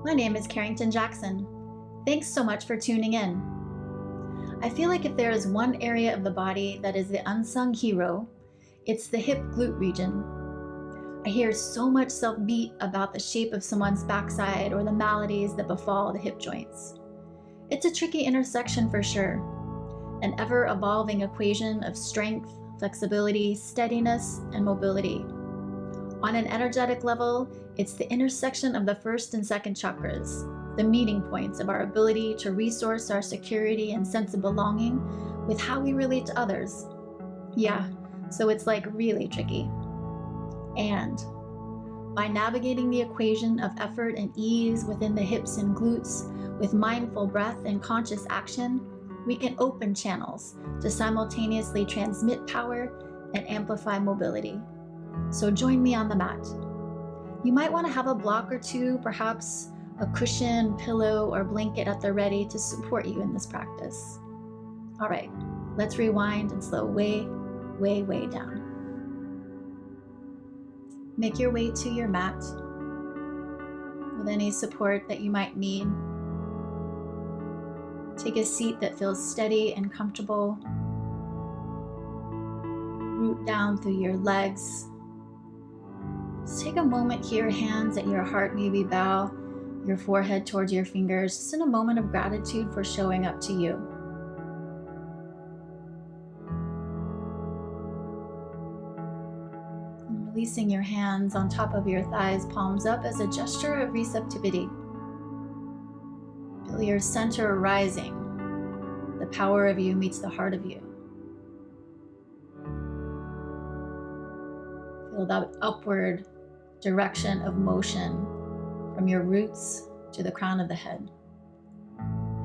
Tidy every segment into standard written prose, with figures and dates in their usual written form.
My name is Carrington Jackson. Thanks so much for tuning in. I feel like if there is one area of the body that is the unsung hero, it's the hip glute region. I hear so much self-beat about the shape of someone's backside or the maladies that befall the hip joints. It's a tricky intersection for sure, an ever-evolving equation of strength, flexibility, steadiness, and mobility. On an energetic level, it's the intersection of the first and second chakras, the meeting points of our ability to resource our security and sense of belonging with how we relate to others. Yeah, so it's like really tricky. And by navigating the equation of effort and ease within the hips and glutes with mindful breath and conscious action, we can open channels to simultaneously transmit power and amplify mobility. So join me on the mat. You might want to have a block or two, perhaps a cushion, pillow, or blanket at the ready to support you in this practice. All right, let's rewind and slow way, way, way down. Make your way to your mat with any support that you might need. Take a seat that feels steady and comfortable. Root down through your legs. Just take a moment here, hands at your heart, maybe bow your forehead towards your fingers, just in a moment of gratitude for showing up to you. And releasing your hands on top of your thighs, palms up as a gesture of receptivity. Feel your center rising. The power of you meets the heart of you. Feel that upward direction of motion from your roots to the crown of the head.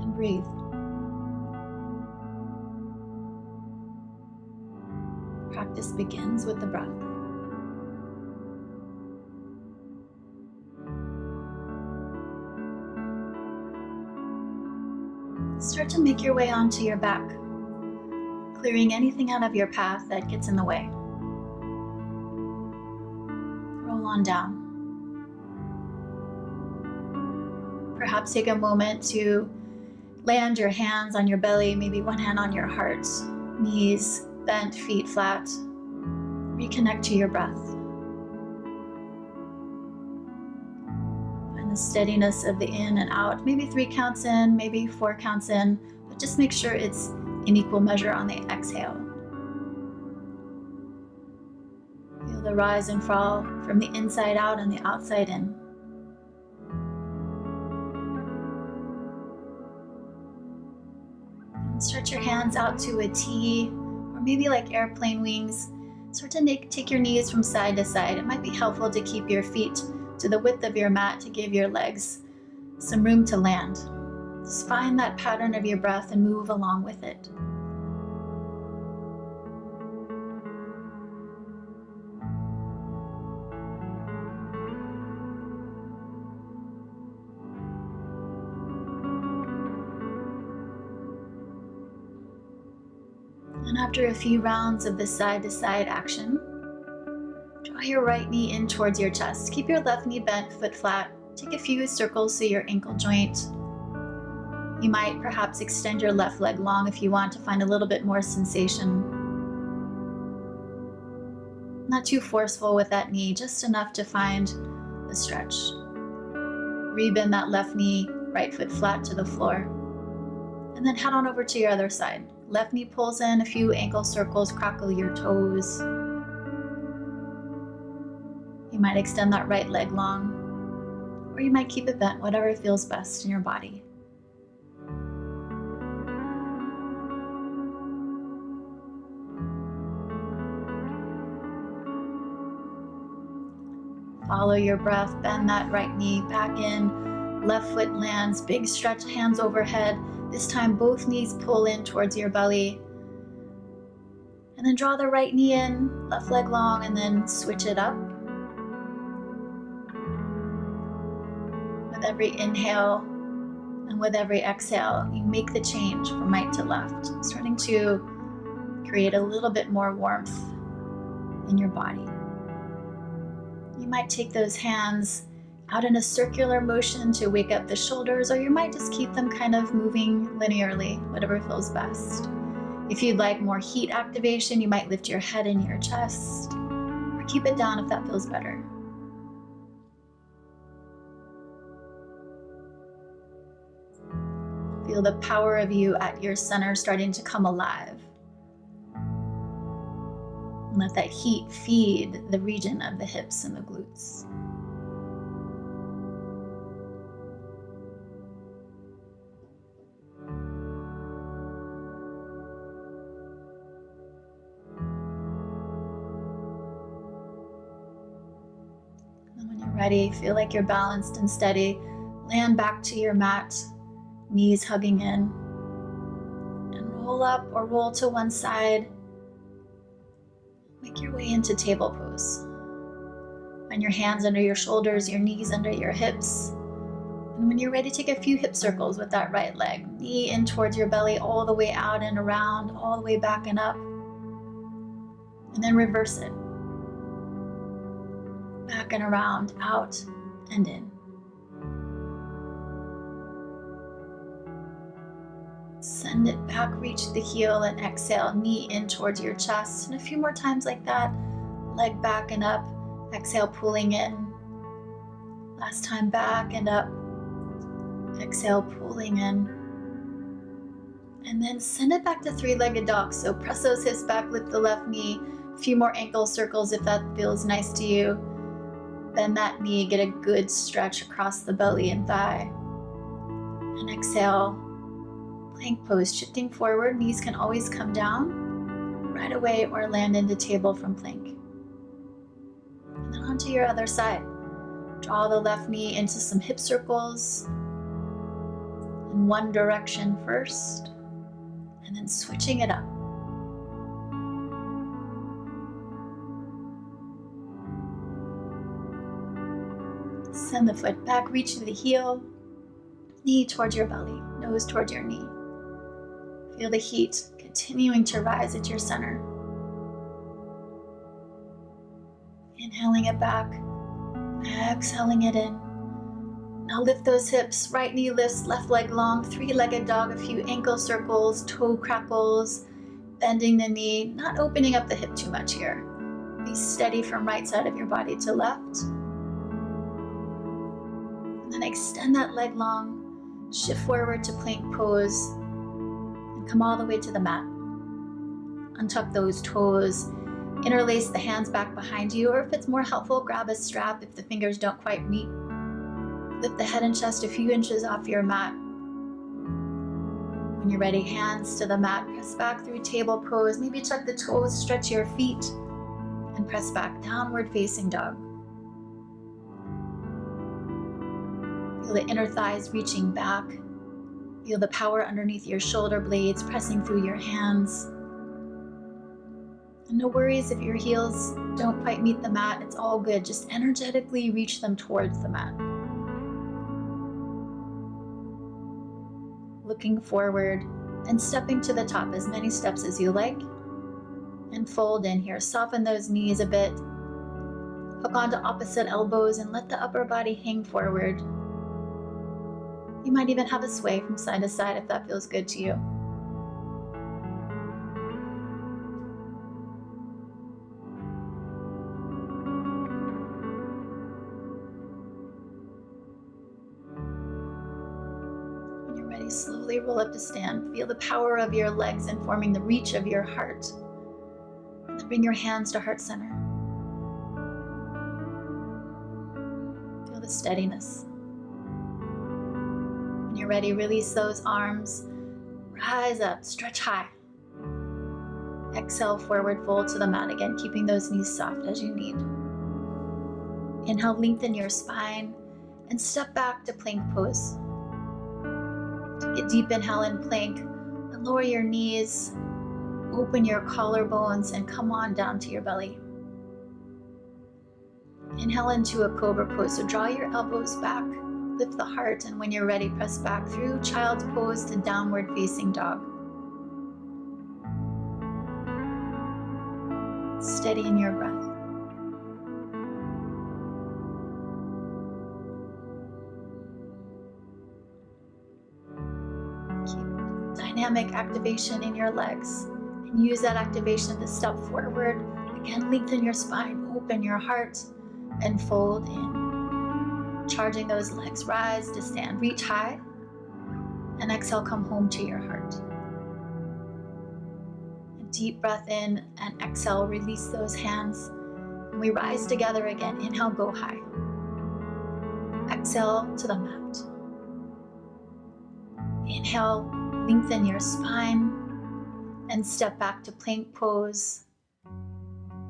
And breathe. Practice begins with the breath. Start to make your way onto your back, clearing anything out of your path that gets in the way. Roll on down. Perhaps take a moment to land your hands on your belly, maybe one hand on your heart, knees bent, feet flat. Reconnect to your breath. Find the steadiness of the in and out. Maybe 3 counts in, maybe 4 counts in, but just make sure it's in equal measure on the exhale. Feel the rise and fall from the inside out and the outside in. Stretch your hands out to a T, or maybe like airplane wings. Start to take your knees from side to side. It might be helpful to keep your feet to the width of your mat to give your legs some room to land. Just find that pattern of your breath and move along with it. And after a few rounds of this side-to-side action, draw your right knee in towards your chest. Keep your left knee bent, foot flat. Take a few circles through your ankle joint. You might perhaps extend your left leg long if you want to find a little bit more sensation. Not too forceful with that knee, just enough to find the stretch. Rebend that left knee, right foot flat to the floor. And then head on over to your other side. Left knee pulls in, a few ankle circles, crackle your toes. You might extend that right leg long, or you might keep it bent, whatever feels best in your body. Follow your breath, bend that right knee back in, left foot lands, big stretch, hands overhead. This time both knees pull in towards your belly. And then draw the right knee in, left leg long, and then switch it up. With every inhale and with every exhale, you make the change from right to left, starting to create a little bit more warmth in your body. You might take those hands out in a circular motion to wake up the shoulders, or you might just keep them kind of moving linearly, whatever feels best. If you'd like more heat activation, you might lift your head and your chest, or keep it down if that feels better. Feel the power of you at your center starting to come alive. And let that heat feed the region of the hips and the glutes. And when you're ready, feel like you're balanced and steady. Land back to your mat, knees hugging in, and roll up or roll to one side. Make your way into table pose. Find your hands under your shoulders, your knees under your hips. And when you're ready, take a few hip circles with that right leg. Knee in towards your belly, all the way out and around, all the way back and up. And then reverse it. Back and around, out and in. Send it back, reach the heel, and exhale, knee in towards your chest. And a few more times like that, leg back and up, exhale, pulling in. Last time, back and up, exhale, pulling in. And then send it back to three-legged dog. So press those hips back, lift the left knee, a few more ankle circles if that feels nice to you. Bend that knee, get a good stretch across the belly and thigh. And exhale, plank pose, shifting forward. Knees can always come down right away or land into table from plank. And then onto your other side. Draw the left knee into some hip circles in one direction first, and then switching it up. Send the foot back, reach to the heel, knee towards your belly, nose towards your knee. Feel the heat continuing to rise at your center. Inhaling it back, exhaling it in. Now lift those hips, right knee lifts, left leg long, three-legged dog, a few ankle circles, toe crackles, bending the knee, not opening up the hip too much here. Be steady from right side of your body to left. And then extend that leg long, shift forward to plank pose, and come all the way to the mat. Untuck those toes, interlace the hands back behind you, or if it's more helpful, grab a strap if the fingers don't quite meet. Lift the head and chest a few inches off your mat. When you're ready, hands to the mat, press back through table pose, maybe tuck the toes, stretch your feet, and press back, downward facing dog. Feel the inner thighs reaching back. Feel the power underneath your shoulder blades pressing through your hands. And no worries if your heels don't quite meet the mat, it's all good. Just energetically reach them towards the mat. Looking forward and stepping to the top, as many steps as you like. And fold in here, soften those knees a bit. Hook onto opposite elbows and let the upper body hang forward. You might even have a sway from side to side if that feels good to you. When you're ready, slowly roll up to stand. Feel the power of your legs informing the reach of your heart. And then bring your hands to heart center. Feel the steadiness. When you're ready, release those arms, rise up, stretch high. Exhale, forward fold to the mat again, keeping those knees soft as you need. Inhale, lengthen your spine, and step back to plank pose. Take a deep inhale in plank, and lower your knees, open your collarbones, and come on down to your belly. Inhale into a cobra pose, so draw your elbows back, lift the heart, and when you're ready, press back through child's pose to downward facing dog. Steady in your breath. dynamic activation in your legs. And use that activation to step forward. Again, lengthen your spine, open your heart, and fold in. Charging those legs, rise to stand, reach high, and exhale, come home to your heart. A deep breath in and exhale, release those hands. And we rise together again. Inhale, go high. Exhale to the mat. Inhale, lengthen your spine and step back to plank pose.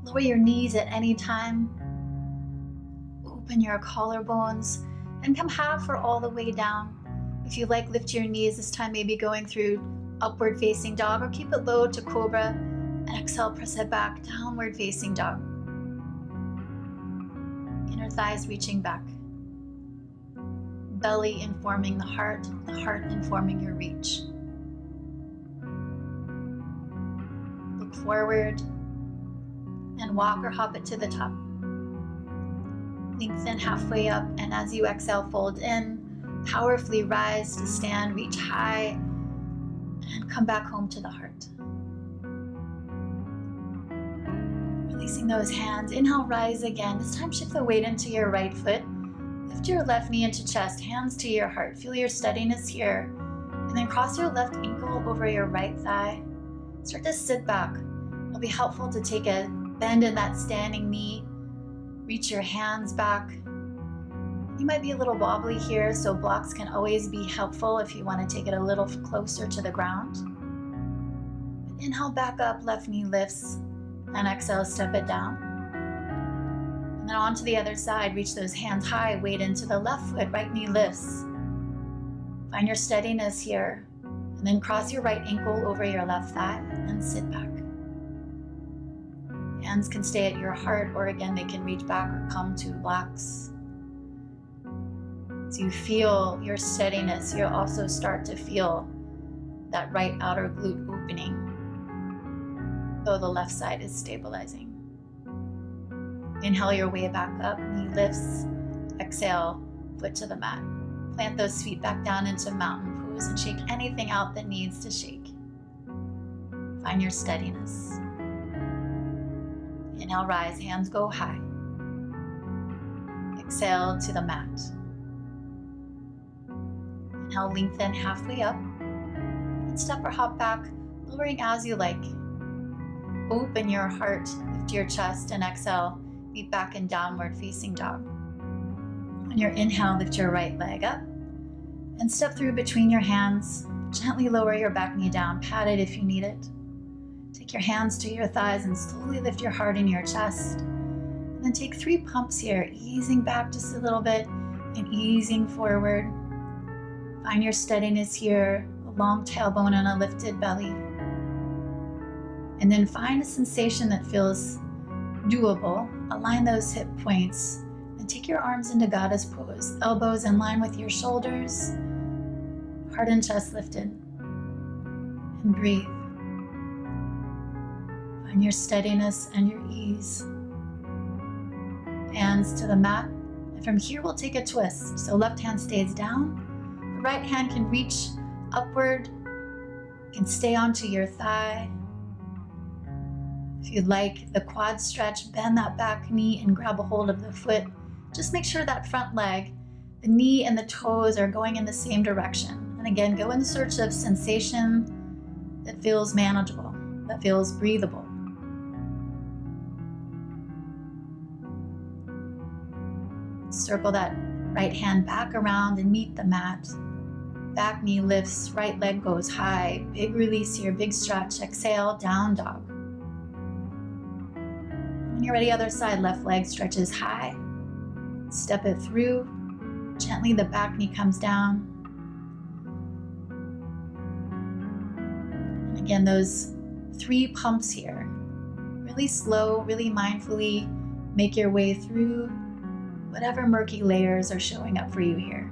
Lower your knees at any time. Open your collarbones and come half or all the way down. If you like, lift your knees, this time maybe going through upward facing dog, or keep it low to cobra. And exhale, press it back, downward facing dog. Inner thighs reaching back. Belly informing the heart informing your reach. Look forward and walk or hop it to the top. Lengthen halfway up, and as you exhale, fold in. Powerfully rise to stand, reach high, and come back home to the heart. Releasing those hands. Inhale, rise again. This time shift the weight into your right foot. Lift your left knee into chest, hands to your heart. Feel your steadiness here. And then cross your left ankle over your right thigh. Start to sit back. It'll be helpful to take a bend in that standing knee. Reach your hands back. You might be a little wobbly here, so blocks can always be helpful if you want to take it a little closer to the ground. But inhale, back up, left knee lifts, and exhale, step it down. And then on to the other side, reach those hands high, weight into the left foot, right knee lifts. Find your steadiness here, and then cross your right ankle over your left thigh and sit back. Hands can stay at your heart, or again, they can reach back or come to blocks. As you feel your steadiness, you'll also start to feel that right outer glute opening, though the left side is stabilizing. Inhale your way back up, knee lifts. Exhale, foot to the mat. Plant those feet back down into mountain pose and shake anything out that needs to shake. Find your steadiness. Inhale, rise, hands go high. Exhale to the mat. Inhale, lengthen halfway up. And step or hop back, lowering as you like. Open your heart, lift your chest, and exhale, feet back in downward facing dog. On your inhale, lift your right leg up and step through between your hands. Gently lower your back knee down, pat it if you need it. Take your hands to your thighs and slowly lift your heart in your chest. And then take 3 pumps here, easing back just a little bit and easing forward. Find your steadiness here, a long tailbone and a lifted belly. And then find a sensation that feels doable. Align those hip points and take your arms into goddess pose. Elbows in line with your shoulders, heart and chest lifted. And breathe. Find your steadiness and your ease. Hands to the mat. And from here, we'll take a twist. So left hand stays down. The right hand can reach upward, can stay onto your thigh. If you'd like the quad stretch, bend that back knee and grab a hold of the foot. Just make sure that front leg, the knee and the toes are going in the same direction. And again, go in search of sensation that feels manageable, that feels breathable. Circle that right hand back around and meet the mat. Back knee lifts, right leg goes high. Big release here, big stretch. Exhale, down dog. When you're ready, other side, left leg stretches high. Step it through. Gently, the back knee comes down. And again, those 3 pumps here. Really slow, really mindfully make your way through whatever murky layers are showing up for you here.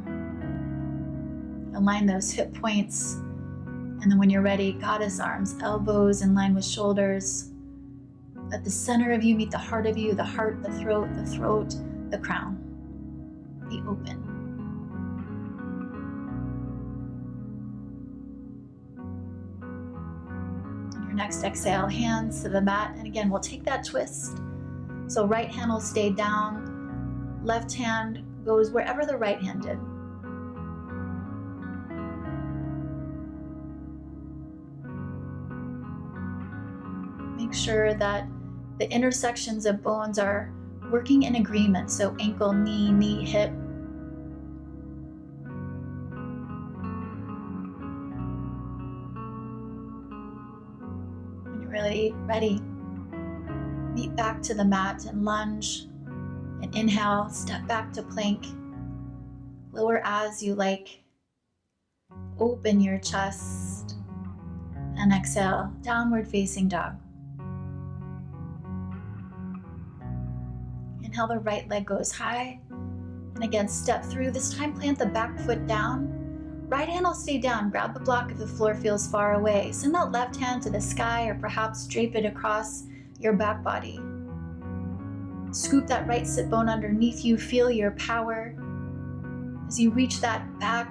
Align those hip points. And then when you're ready, goddess arms, elbows in line with shoulders. Let the center of you meet the heart of you, the heart, the throat, the crown. Be open. Your next exhale, hands to the mat. And again, we'll take that twist. So right hand will stay down. Left hand goes wherever the right hand did. Make sure that the intersections of bones are working in agreement. So ankle, knee, knee, hip. When you're really ready, meet back to the mat and lunge. And inhale, step back to plank. Lower as you like. Open your chest. And exhale, downward facing dog. Inhale, the right leg goes high. And again, step through. This time, plant the back foot down. Right hand will stay down. Grab the block if the floor feels far away. Send that left hand to the sky or perhaps drape it across your back body. Scoop that right sit bone underneath you. Feel your power. As you reach that back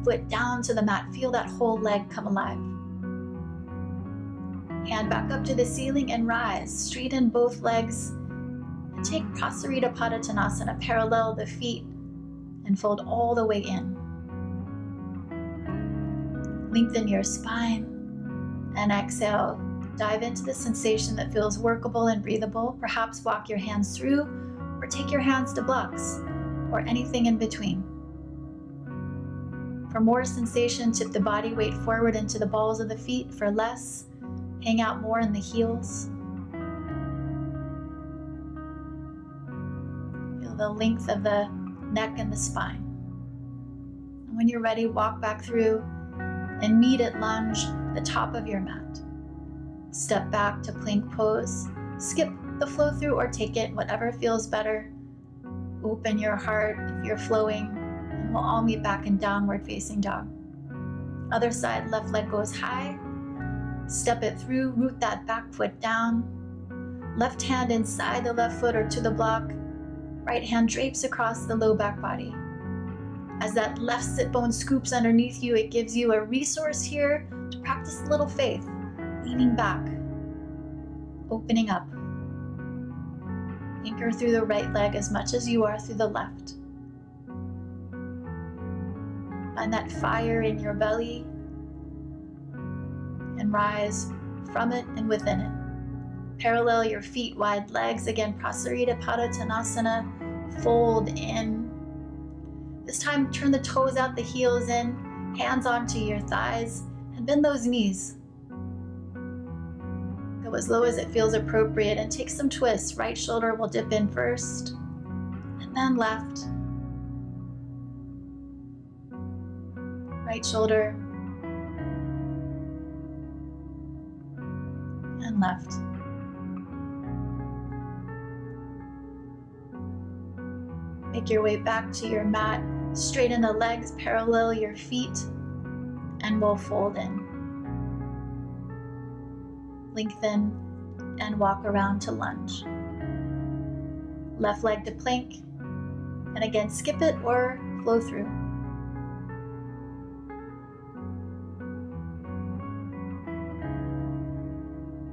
foot down to the mat, feel that whole leg come alive. Hand back up to the ceiling and rise. Straighten both legs. And take Prasarita Padottanasana, parallel the feet and fold all the way in. Lengthen your spine and exhale. Dive into the sensation that feels workable and breathable. Perhaps walk your hands through or take your hands to blocks or anything in between. For more sensation, tip the body weight forward into the balls of the feet. For less, hang out more in the heels. The length of the neck and the spine. And when you're ready, walk back through and meet at lunge the top of your mat. Step back to plank pose. Skip the flow through or take it, whatever feels better. Open your heart if you're flowing, and we'll all meet back in downward facing dog. Other side, left leg goes high. Step it through, root that back foot down. Left hand inside the left foot or to the block. Right hand drapes across the low back body. As that left sit bone scoops underneath you, it gives you a resource here to practice a little faith, leaning back, opening up. Anchor through the right leg as much as you are through the left. Find that fire in your belly and rise from it and within it. Parallel your feet, wide legs. Again, Prasarita Padottanasana. Fold in. This time, turn the toes out, the heels in, hands onto your thighs, and bend those knees. Go as low as it feels appropriate and take some twists. Right shoulder will dip in first, and then left. Right shoulder, and left. Make your way back to your mat, straighten the legs, parallel your feet, and we'll fold in. Lengthen and walk around to lunge. Left leg to plank, and again, skip it or flow through.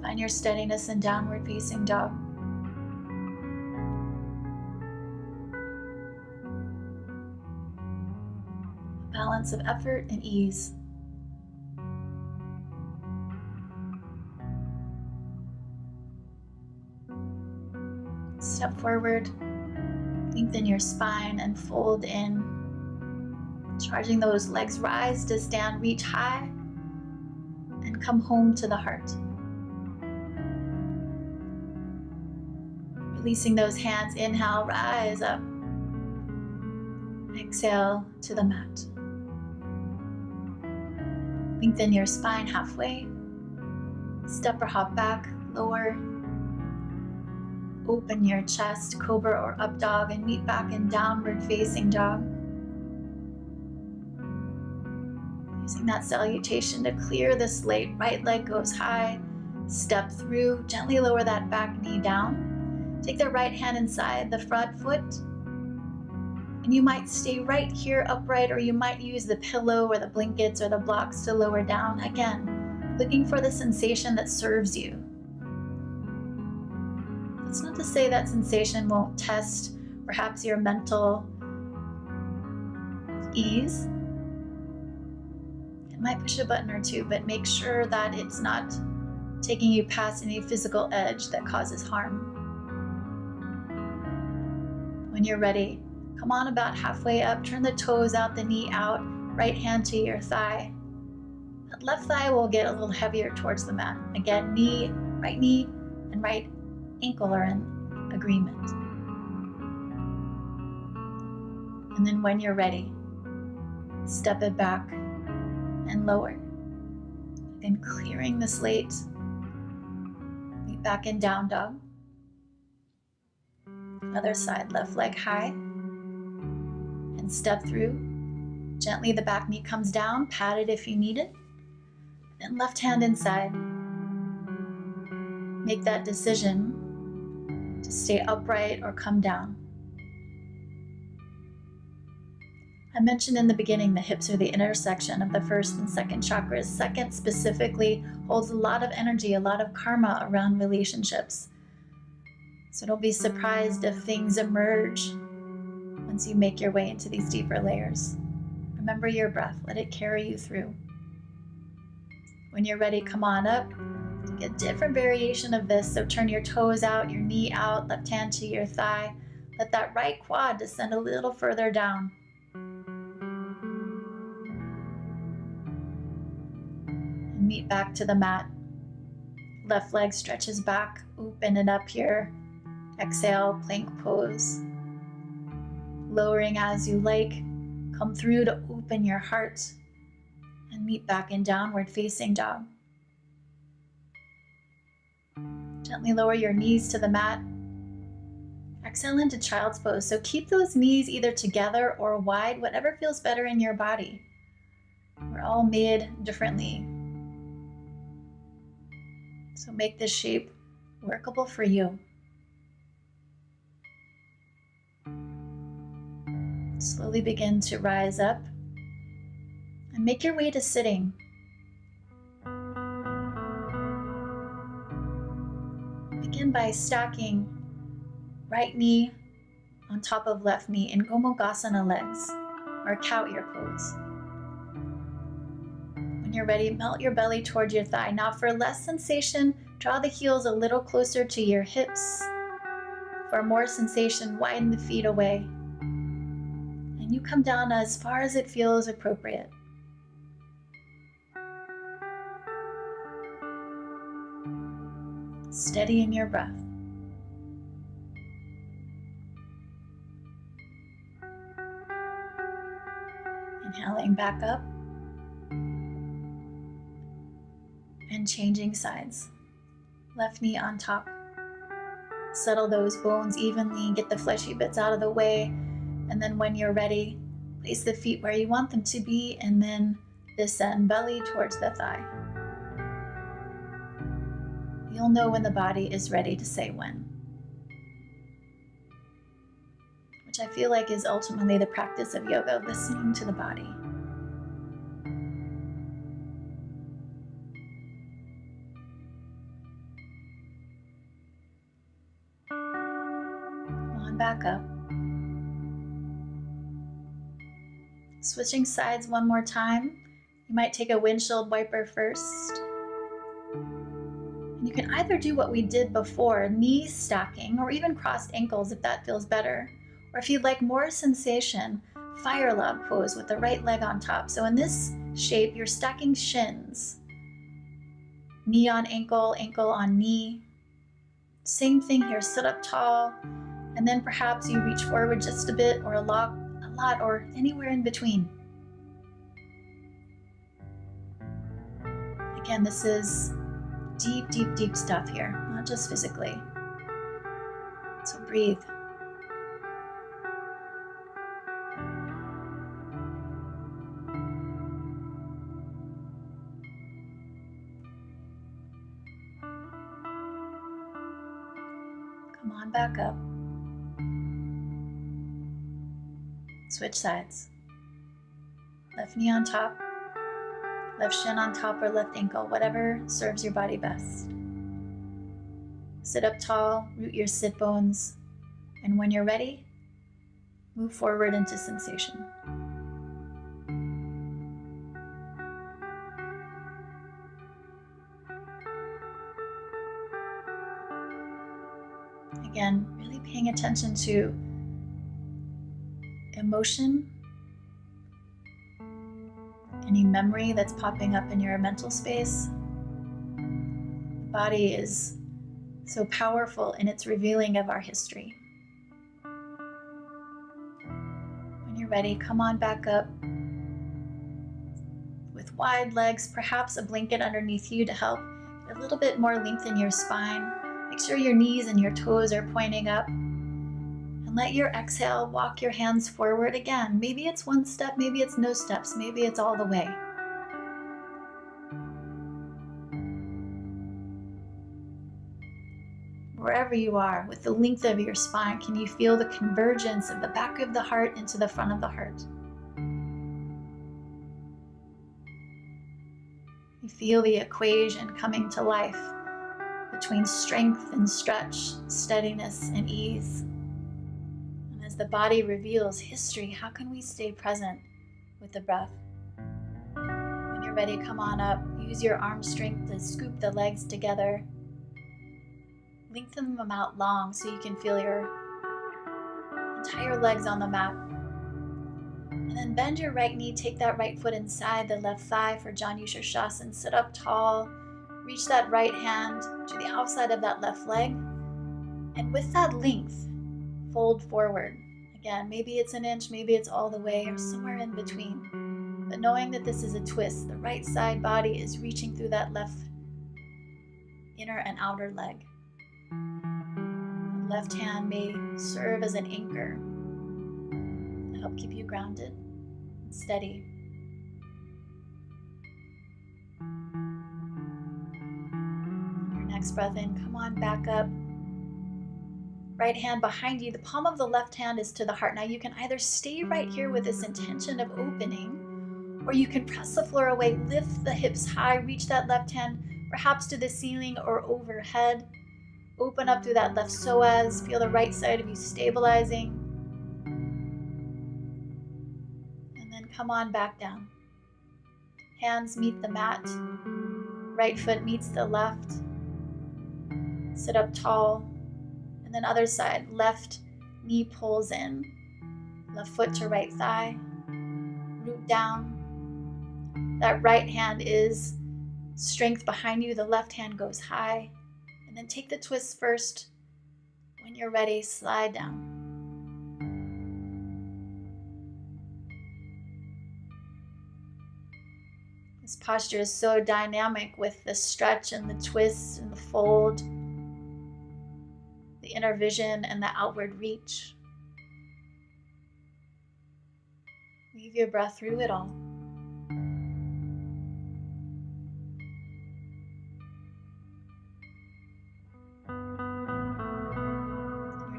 Find your steadiness in downward facing dog. Balance of effort and ease. Step forward, lengthen your spine and fold in. Charging those legs, rise to stand, reach high, and come home to the heart. Releasing those hands, inhale, rise up. Exhale to the mat. Lengthen your spine halfway. Step or hop back, lower. Open your chest, cobra or up dog, and meet back in downward facing dog. Using that salutation to clear the slate. Right leg goes high. Step through, gently lower that back knee down. Take the right hand inside the front foot. And you might stay right here upright, or you might use the pillow or the blankets or the blocks to lower down. Again, looking for the sensation that serves you. That's not to say that sensation won't test perhaps your mental ease. It might push a button or two, but make sure that it's not taking you past any physical edge that causes harm. When you're ready, come on about halfway up, turn the toes out, the knee out, right hand to your thigh. That left thigh will get a little heavier towards the mat. Again, knee, and right ankle are in agreement. And then when you're ready, step it back and lower. Then clearing the slate, meet back in down dog. Other side, left leg high, and step through. Gently the back knee comes down, pat it if you need it. Then left hand inside. Make that decision to stay upright or come down. I mentioned in the beginning the hips are the intersection of the first and second chakras. Second specifically holds a lot of energy, a lot of karma around relationships. So don't be surprised if things emerge once you make your way into these deeper layers. Remember your breath, let it carry you through. When you're ready, come on up. Take a different variation of this. So turn your toes out, your knee out, left hand to your thigh. Let that right quad descend a little further down. And meet back to the mat. Left leg stretches back, open it up here. Exhale, plank pose. Lowering as you like. Come through to open your heart and meet back in downward facing dog. Gently lower your knees to the mat. Exhale into child's pose. So keep those knees either together or wide, whatever feels better in your body. We're all made differently. So make this shape workable for you. Slowly begin to rise up and make your way to sitting. Begin by stacking right knee on top of left knee in Gomukhasana legs, or cow ear pose. When you're ready, melt your belly toward your thigh. Now for less sensation, draw the heels a little closer to your hips. For more sensation, widen the feet away. And you come down as far as it feels appropriate. Steady in your breath. Inhaling back up and changing sides. Left knee on top. Settle those bones evenly, get the fleshy bits out of the way. And then when you're ready, place the feet where you want them to be and then descend belly towards the thigh. You'll know when the body is ready to say when. Which I feel like is ultimately the practice of yoga, listening to the body. Come on back up. Switching sides one more time. You might take a windshield wiper first. And you can either do what we did before, knees stacking, or even crossed ankles if that feels better. Or if you'd like more sensation, fire log pose with the right leg on top. So in this shape, you're stacking shins. Knee on ankle, ankle on knee. Same thing here, sit up tall, and then perhaps you reach forward just a bit or a lot, or anywhere in between. Again, this is deep, deep, deep stuff here, not just physically. So breathe. Come on back up. Switch sides. Left knee on top, left shin on top or left ankle, whatever serves your body best. Sit up tall, root your sit bones, and when you're ready, move forward into sensation. Again, really paying attention to emotion, any memory that's popping up in your mental space. The body is so powerful in its revealing of our history. When you're ready, come on back up with wide legs, perhaps a blanket underneath you to help a little bit more length in your spine. Make sure your knees and your toes are pointing up. And let your exhale walk your hands forward again. Maybe it's one step, maybe it's no steps, maybe it's all the way. Wherever you are, with the length of your spine, can you feel the convergence of the back of the heart into the front of the heart? You feel the equation coming to life between strength and stretch, steadiness and ease. And as the body reveals history, how can we stay present with the breath? When you're ready, come on up. Use your arm strength to scoop the legs together. Lengthen them out long so you can feel your entire legs on the mat. And then bend your right knee, take that right foot inside the left thigh for Janushirshasana. Sit up tall, reach that right hand to the outside of that left leg. And with that length, fold forward. Again, maybe it's an inch, maybe it's all the way, or somewhere in between. But knowing that this is a twist, the right side body is reaching through that left inner and outer leg. The left hand may serve as an anchor to help keep you grounded and steady. Your next breath in, come on back up. Right hand behind you, the palm of the left hand is to the heart. Now you can either stay right here with this intention of opening, or you can press the floor away, lift the hips high, reach that left hand perhaps to the ceiling or overhead. Open up through that left psoas, feel the right side of you stabilizing. And then come on back down. Hands meet the mat, right foot meets the left. Sit up tall. And then other side, left knee pulls in, left foot to right thigh, root down. That right hand is strength behind you, the left hand goes high. And then take the twist first. When you're ready, slide down. This posture is so dynamic with the stretch and the twist and the fold, the inner vision and the outward reach. Weave your breath through it all.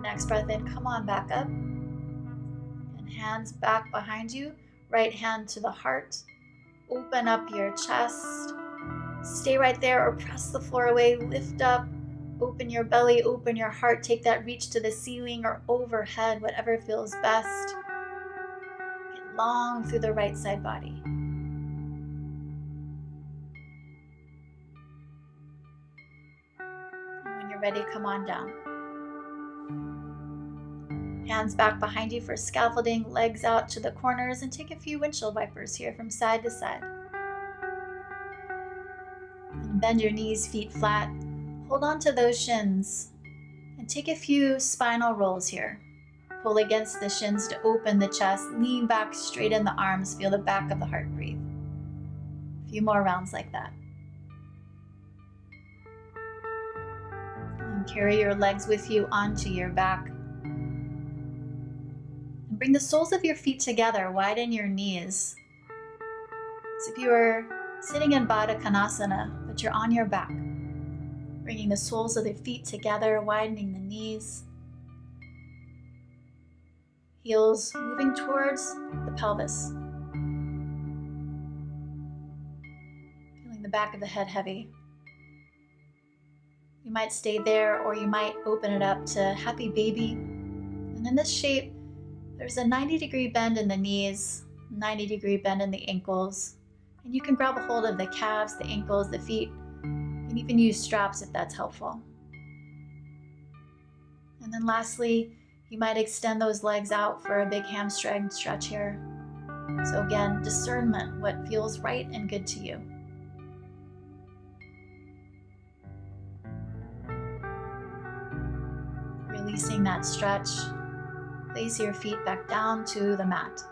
Next breath in, come on back up. And hands back behind you. Right hand to the heart. Open up your chest. Stay right there or press the floor away. Lift up. Open your belly, open your heart. Take that reach to the ceiling or overhead, whatever feels best. Get long through the right side body. And when you're ready, come on down. Hands back behind you for scaffolding, legs out to the corners, and take a few windshield wipers here from side to side. And bend your knees, feet flat. Hold on to those shins and take a few spinal rolls here. Pull against the shins to open the chest, lean back, straighten the arms, feel the back of the heart breathe. A few more rounds like that. And carry your legs with you onto your back. And bring the soles of your feet together, widen your knees. As if you were sitting in Baddha Konasana, but you're on your back. Bringing the soles of the feet together, widening the knees. Heels moving towards the pelvis. back of the head heavy. You might stay there, or you might open it up to happy baby. And in this shape, there's a 90-degree bend in the knees, 90-degree bend in the ankles. And you can grab a hold of the calves, the ankles, the feet. You can even use straps if that's helpful. And then lastly, you might extend those legs out for a big hamstring stretch here. So again, discernment, what feels right and good to you. Releasing that stretch, place your feet back down to the mat.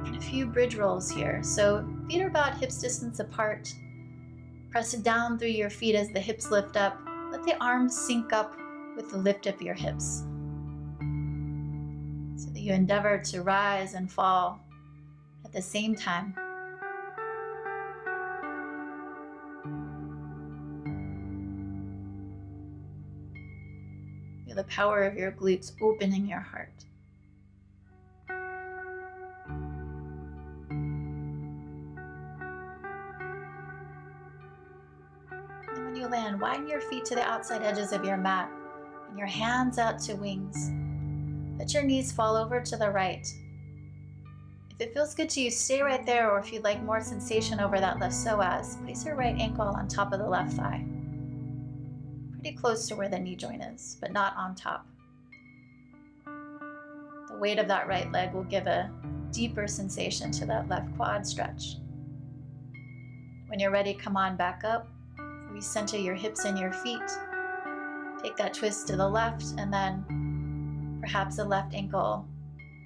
And a few bridge rolls here. So feet are about hips distance apart. Press it down through your feet as the hips lift up. Let the arms sync up with the lift of your hips, so that you endeavor to rise and fall at the same time. Feel the power of your glutes opening your heart. And when you land, widen your feet to the outside edges of your mat and your hands out to wings. Let your knees fall over to the right. If it feels good to you, stay right there, or if you'd like more sensation over that left psoas, place your right ankle on top of the left thigh. Pretty close to where the knee joint is, but not on top. The weight of that right leg will give a deeper sensation to that left quad stretch. When you're ready, come on back up. Recenter your hips and your feet. Take that twist to the left, and then perhaps the left ankle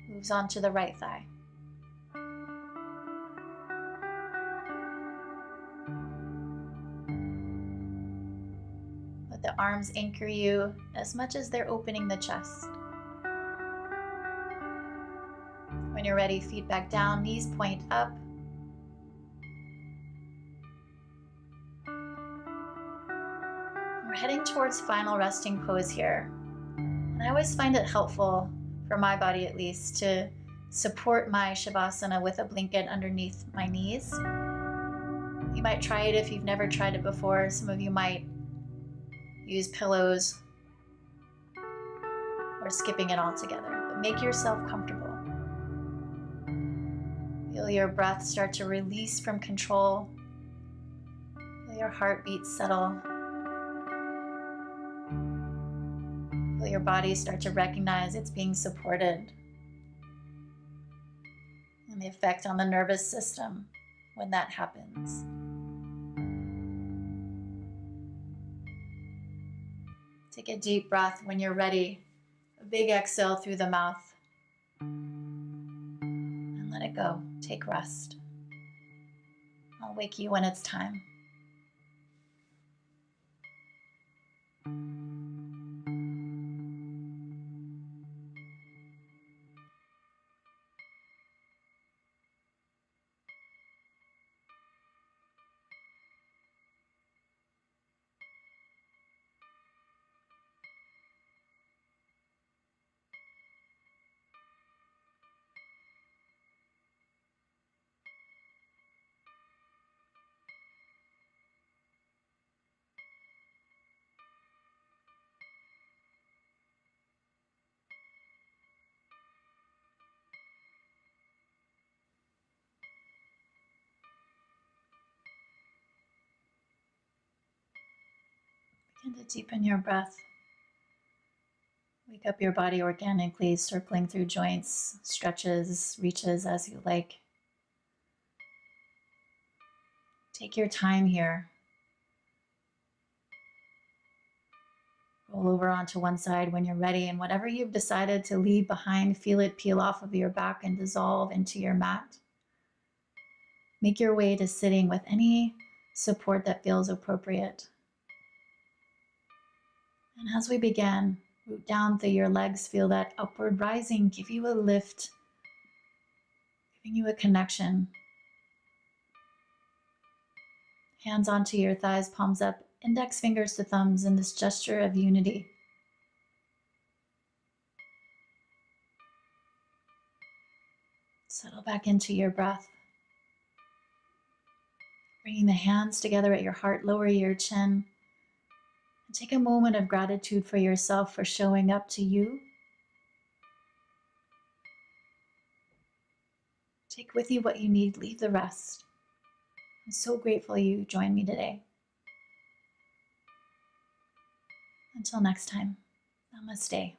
moves on to the right thigh. Let the arms anchor you as much as they're opening the chest. When you're ready, feet back down, knees point up. We're heading towards final resting pose here. And I always find it helpful, for my body at least, to support my Shavasana with a blanket underneath my knees. You might try it if you've never tried it before. Some of you might use pillows or skipping it altogether, but make yourself comfortable. Feel your breath start to release from control. Feel your heartbeat settle. Feel your body start to recognize it's being supported. And the effect on the nervous system when that happens. Take a deep breath when you're ready. A big exhale through the mouth. And let it go. Take rest. I'll wake you when it's time. Begin to deepen your breath. Wake up your body organically, circling through joints, stretches, reaches as you like. Take your time here. Roll over onto one side when you're ready, and whatever you've decided to leave behind, feel it peel off of your back and dissolve into your mat. Make your way to sitting with any support that feels appropriate. And as we begin, root down through your legs, feel that upward rising, give you a lift, giving you a connection. Hands onto your thighs, palms up, index fingers to thumbs in this gesture of unity. Settle back into your breath. Bringing the hands together at your heart, lower your chin. And take a moment of gratitude for yourself for showing up to you. Take with you what you need, leave the rest. I'm so grateful you joined me today. Until next time, namaste.